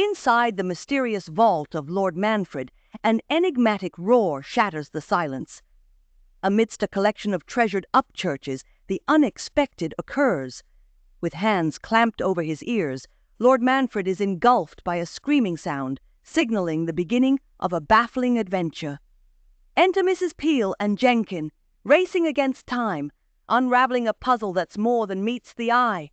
Inside the mysterious vault of Lord Manfred, an enigmatic roar shatters the silence. Amidst a collection of treasured upchurches, the unexpected occurs. With hands clamped over his ears, Lord Manfred is engulfed by a screaming sound, signaling the beginning of a baffling adventure. Enter Mrs. Peel and Jenkin, racing against time, unraveling a puzzle that's more than meets the eye.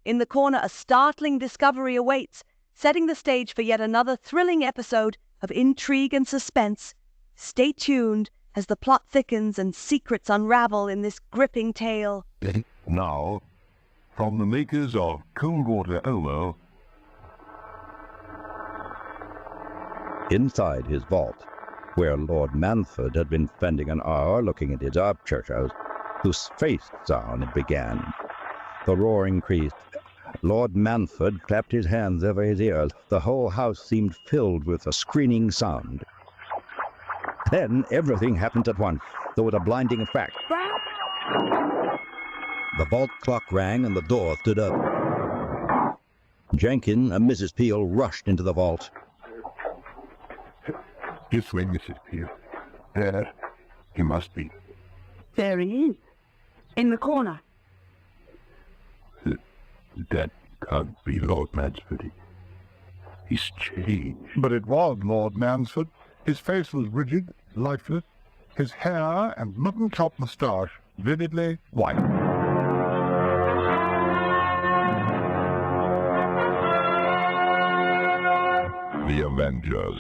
In the corner, a startling discovery awaits, setting the stage for yet another thrilling episode of intrigue and suspense. Stay tuned as the plot thickens and secrets unravel in this gripping tale. Now, from the makers of Cold Water Omo. Inside his vault, where Lord Manfred had been spending an hour looking at his upchurches, whose face sound began. The roar increased. Lord Manfred clapped his hands over his ears. The whole house seemed filled with a screaming sound. Then everything happened at once. There was a blinding effect. The vault clock rang and the door stood up. Jenkin and Mrs. Peel rushed into the vault. This way, Mrs. Peel. There he must be. There he is, in the corner. That can't be Lord Mansford. He's changed. But it was Lord Mansford. His face was rigid, lifeless, his hair and mutton-chop moustache vividly white. The Avengers.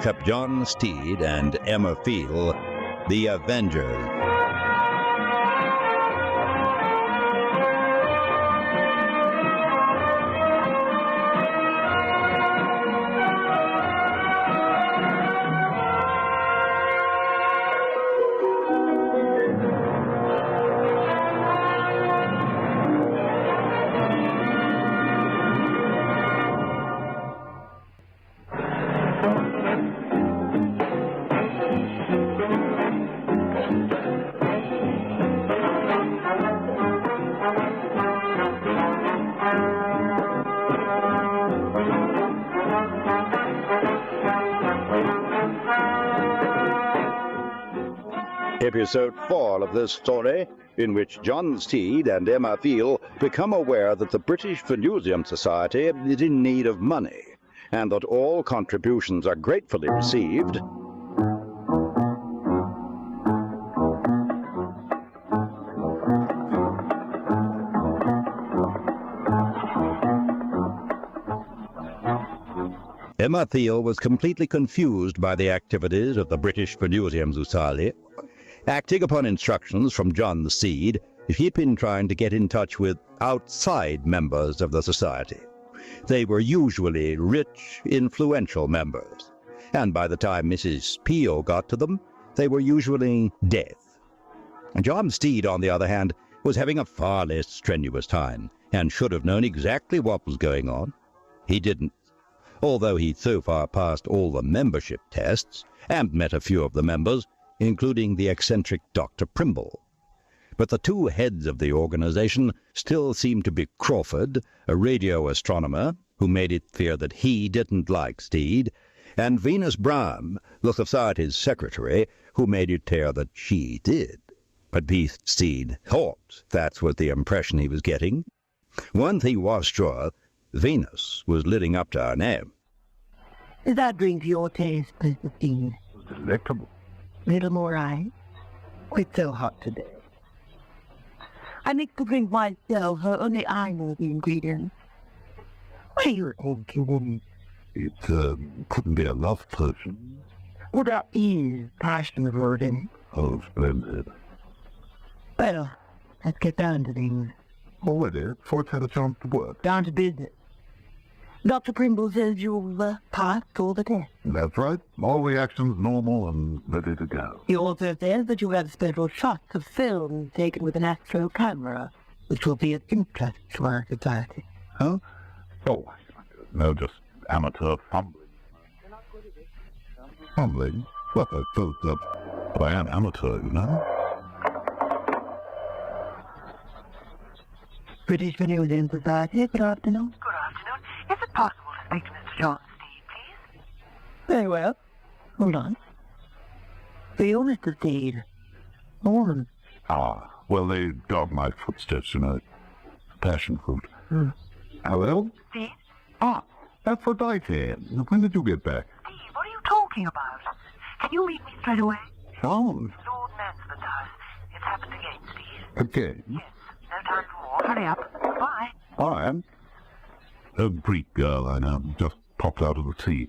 Kept John Steed and Emma Field, the Avengers. Episode 4 of this story, in which John Steed and Emma Field become aware that the British Venusium Society is in need of money, and that all contributions are gratefully received. Emma Field was completely confused by the activities of the British Venusium Society. Acting upon instructions from John Steed, he'd been trying to get in touch with outside members of the society. They were usually rich, influential members, and by the time Mrs. Peel got to them, they were usually dead. John Steed, on the other hand, was having a far less strenuous time, and should have known exactly what was going on. He didn't, although he'd so far passed all the membership tests, and met a few of the members, including the eccentric Dr. Primble. But the two heads of the organization still seemed to be Crawford, a radio astronomer, who made it clear that he didn't like Steed, and Venus Brown, the society's secretary, who made it clear that she did. But Steed thought that was the impression he was getting. One thing was sure, Venus was living up to her name. Is that drink to your taste, Mr. Steed? Delectable. Little more ice? It's so hot today. I make the drink myself, so only I know the ingredients. What are you thinking? It couldn't be a love potion. Well, that is passion averting. Oh, splendid. Well, let's get down to things. Already, before it's had a chance to work. Down to business. Dr. Primble says you've passed all the tests. That's right. All reactions normal and ready to go. He also says that you have special shots of film taken with an astro camera, which will be of interest to our society. Huh? Oh, no, just amateur fumbling. Humbling, but I felt that I am amateur, you know. British Museum Society, good afternoon. Good afternoon. Is it possible to speak to Mr. John Steed, please? Very well. Hold on. For you, Mr. Steed. Morning. Ah, well, they dog my footsteps, you know. Passion fruit. Hello? Steve? Ah, that's what I said. When did you get back? Steve, what are you talking about? Can you meet me straight away? John. Lord Mansford's house. It's happened again, Steve. Okay. Yes. No time for more. Hurry up. Bye. I am. A Greek girl, I know, just popped out of the sea.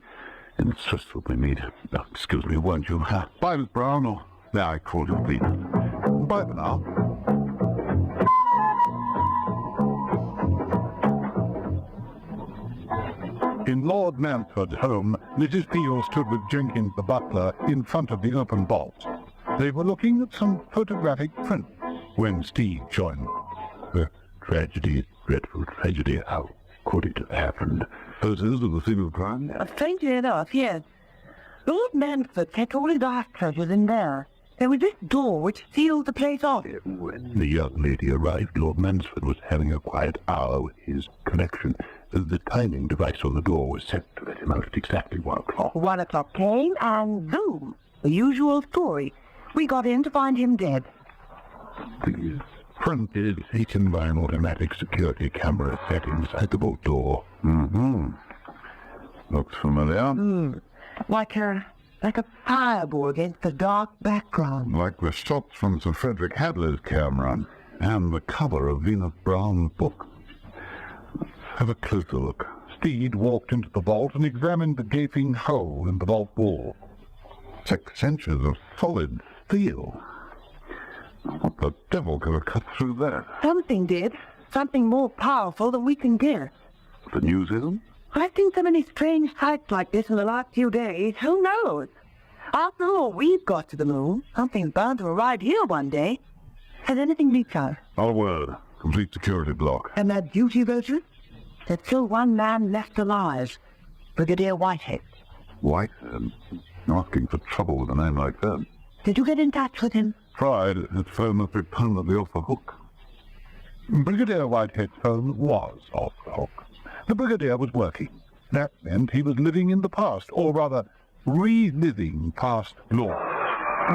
Insisted we meet. Oh, excuse me, won't you? Bye, Miss Brown, or may I call you please? Bye for now. In Lord Mansford's home, Mrs. Peel stood with Jenkins the butler in front of the open vault. They were looking at some photographic prints when Steve joined them. Tragedy, dreadful tragedy. How could it have happened? Photos of the scene of crime? Strangely enough, yes. Lord Mansford kept all his art treasures in there. There was this door which sealed the place off. When the young lady arrived, Lord Mansford was having a quiet hour with his collection. The timing device on the door was set to let him out at exactly 1 o'clock. 1 o'clock came, and boom! The usual story. We got in to find him dead. The print is taken by an automatic security camera set inside the vault door. Looks familiar. Like a fireball against the dark background. Like the shots from Sir Frederick Hadley's camera and the cover of Venus Brown's book. Have a closer look. Steed walked into the vault and examined the gaping hole in the vault wall. 6 inches of solid steel. What the devil could have cut through that? Something did. Something more powerful than we can guess. The newsism? I've seen so many strange sights like this in the last few days. Who knows? After all, we've got to the moon. Something's bound to arrive here one day. Has anything leaked out? Not a word. Complete security block. And that duty rotor? There's still one man left alive. Brigadier Whitehead. Whitehead? Asking for trouble with a name like that. Did you get in touch with him? Tried. His phone must be permanently off the hook. Brigadier Whitehead's phone was off the hook. The Brigadier was working. That meant he was living in the past, or rather, reliving past glory.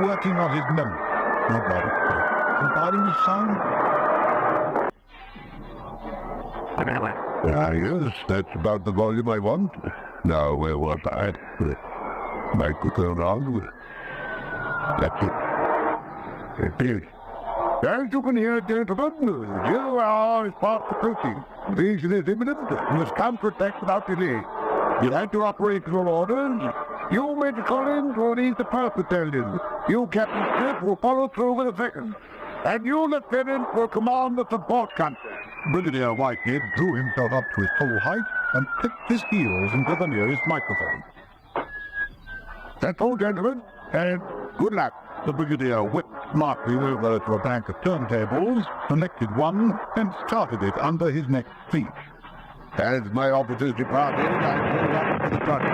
Working on his memory. Not right. Compiling his sound. Yes, that's about the volume I want. Now, where was I? Microphone on. That's it. As you can hear, gentlemen, you are past the proceeding. Invasion is imminent. You must counterattack without delay. You'll enter operational orders. You, Major Collins, will lead the first battalion. You, Captain Smith, will follow through with the second. And you, Lieutenant, will command the support country. Brigadier Whitehead drew himself up to his full height and clicked his heels into the nearest microphone. That's all, gentlemen, and good luck. The Brigadier whipped smartly over to a bank of turntables, selected one, and started it under his next speech. As my officers departed, I pulled up to the front.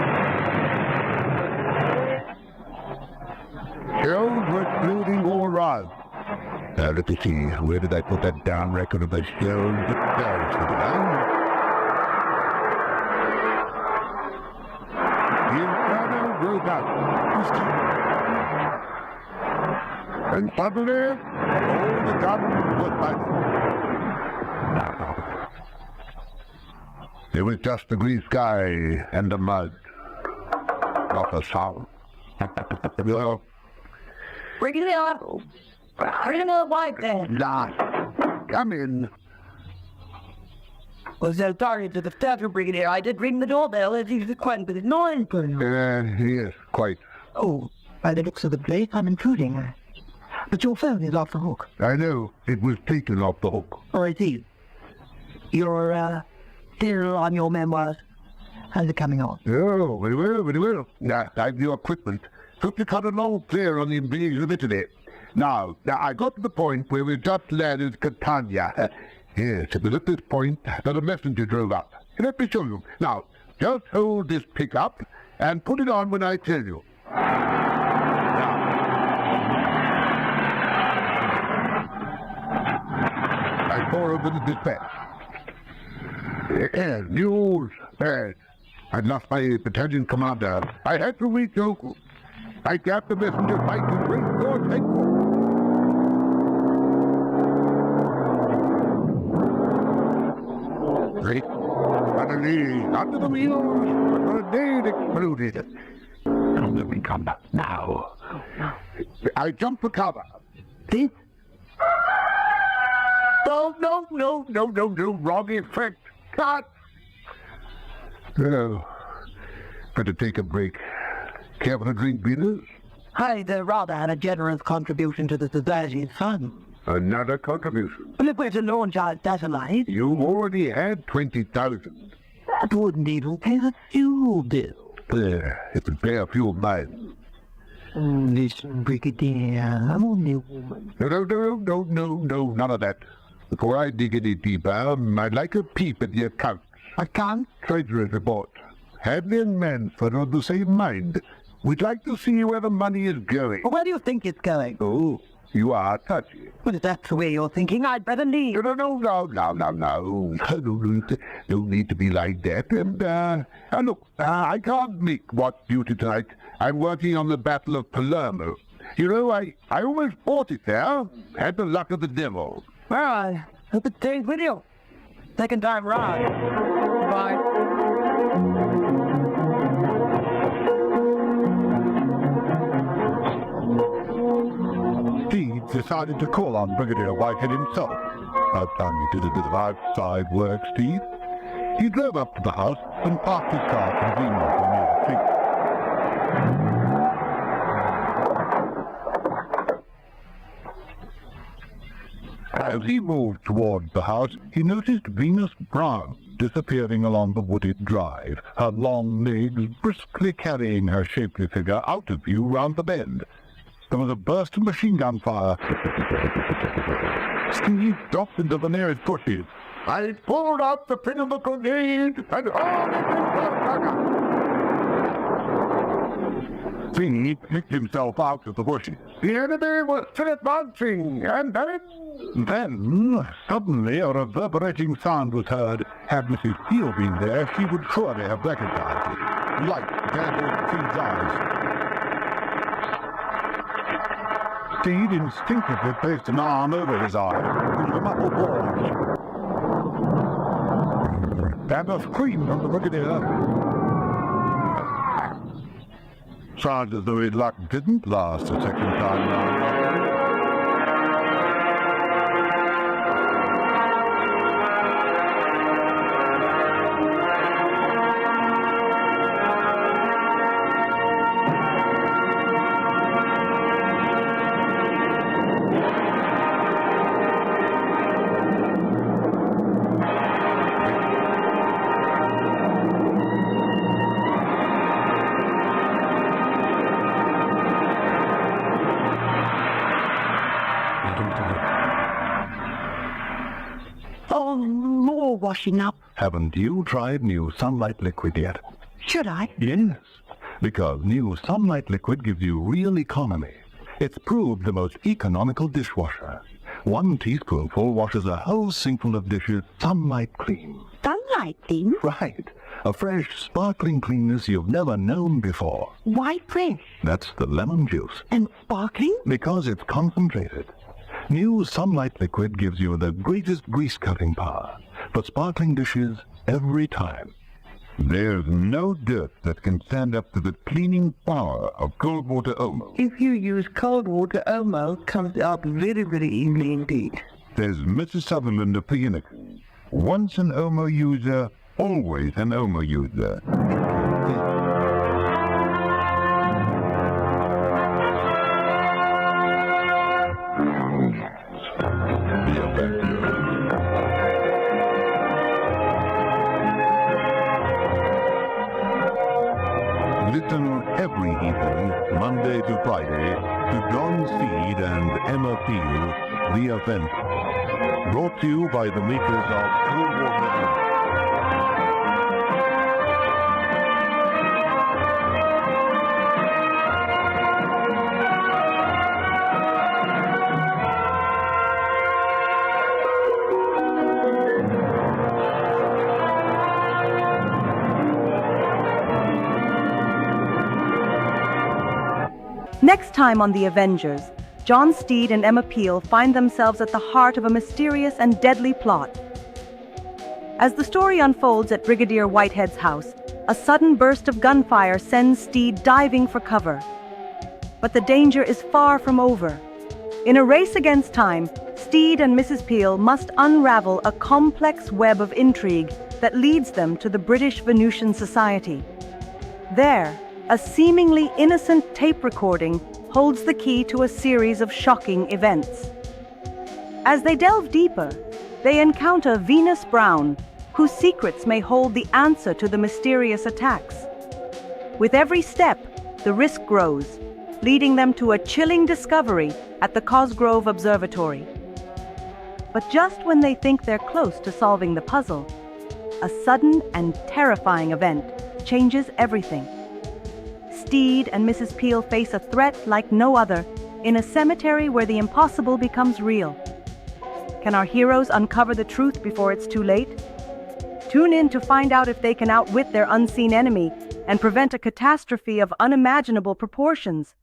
Shells were exploding all around. Now, let me see, where did I put that down record of the shells? There it is. The inferno broke out. And suddenly, all the guns were fighting. Now, there was just a grey sky and the mud. Not a sound. Brigadier! Brigadier Whitehead! Last, come in. Well, so sorry to disturb you, Brigadier. I did ring the doorbell as you quite with noise. Yes, quite. Oh, by the looks of the place, I'm intruding. But your phone is off the hook. I know. It was taken off the hook. Oh, I see. You're, still on your memoirs. How's it coming on? Oh, very well, very well. Now, I've your equipment. Took to cut a long clear on the invasion of Italy. Now, I got to the point where we just landed Catania. Yes, it was at this point that a messenger drove up. Let me show you. Now, just hold this pickup, and put it on when I tell you. Now. I pour over the dispatch. News. I'd lost my battalion commander. I had to reach Oakland. I got the messenger fight to break your headquarters. Great. Suddenly, under the wheels, a grenade exploded. Come to me, come now. I jumped for cover. This? No, wrong effect. Cut. Oh, better take a break. Care for a drink, Venus? I'd rather had a generous contribution to the society's fund. Another contribution. But if we're to launch our satellite, You already had 20,000. that wouldn't even pay the fuel bill. It would pay a few of mine. Listen, Brigadier, I'm only a woman. No, none of that. Before I dig any deeper, I'd like a peep at the accounts. I can't. Treasury report. Hadley and Manford are of the same mind. We'd like to see where the money is going. Well, where do you think it's going? Oh, you are touchy. Well, if that's the way you're thinking, I'd better leave. No. No need to be like that. And look, I can't make watch duty tonight. I'm working on the Battle of Palermo. You know, I almost fought it there. Had the luck of the devil. Well, I hope it stays with you. Second time round. Bye. Steed decided to call on Brigadier Whitehead himself. That time he did a bit of outside work, Steed. He drove up to the house and parked his car conveniently near the tree. As he moved towards the house, he noticed Venus Brown disappearing along the wooded drive, her long legs briskly carrying her shapely figure out of view round the bend. There was a burst of machine gun fire. Steve dropped into the nearest bushes. I pulled out the pin of the grenade and hauled it into the gunner. Steve picked himself out of the bushes. The enemy was still advancing, and Then, suddenly, a reverberating sound was heard. Had Mrs. Steele been there, she would surely have recognized it. Light dazzled Steve's eyes. Steed instinctively placed an arm over his eye, with a muffled voice. And a scream from the Brigadier. Sounds as though his luck didn't last a second time round. Oh, more washing up. Haven't you tried new Sunlight Liquid yet? Should I? Yes, because new Sunlight Liquid gives you real economy. It's proved the most economical dishwasher. 1 teaspoonful washes a whole sinkful of dishes Sunlight clean. Sunlight thing? Right, a fresh, sparkling cleanness you've never known before. Why fresh? That's the lemon juice, And sparkling? because it's concentrated. New Sunlight Liquid gives you the greatest grease-cutting power for sparkling dishes every time. There's no dirt that can stand up to the cleaning power of cold water Omo. If you use cold water, Omo comes up very, very easily indeed. There's Mrs. Sutherland of Phoenixon. Once an Omo user, always an Omo user. The Avengers. Listen every evening, Monday to Friday, to John Seed and Emma Peel, The Avengers. Brought to you by the makers of Cold Water Omo. Next time on The Avengers, John Steed and Emma Peel find themselves at the heart of a mysterious and deadly plot. As the story unfolds at Brigadier Whitehead's house, a sudden burst of gunfire sends Steed diving for cover. But the danger is far from over. In a race against time, Steed and Mrs. Peel must unravel a complex web of intrigue that leads them to the British Venusian Society. There, a seemingly innocent tape recording holds the key to a series of shocking events. As they delve deeper, they encounter Venus Brown, whose secrets may hold the answer to the mysterious attacks. With every step, the risk grows, leading them to a chilling discovery at the Cosgrove Observatory. But just when they think they're close to solving the puzzle, a sudden and terrifying event changes everything. Steed and Mrs. Peel face a threat like no other in a cemetery where the impossible becomes real. Can our heroes uncover the truth before it's too late? Tune in to find out if they can outwit their unseen enemy and prevent a catastrophe of unimaginable proportions.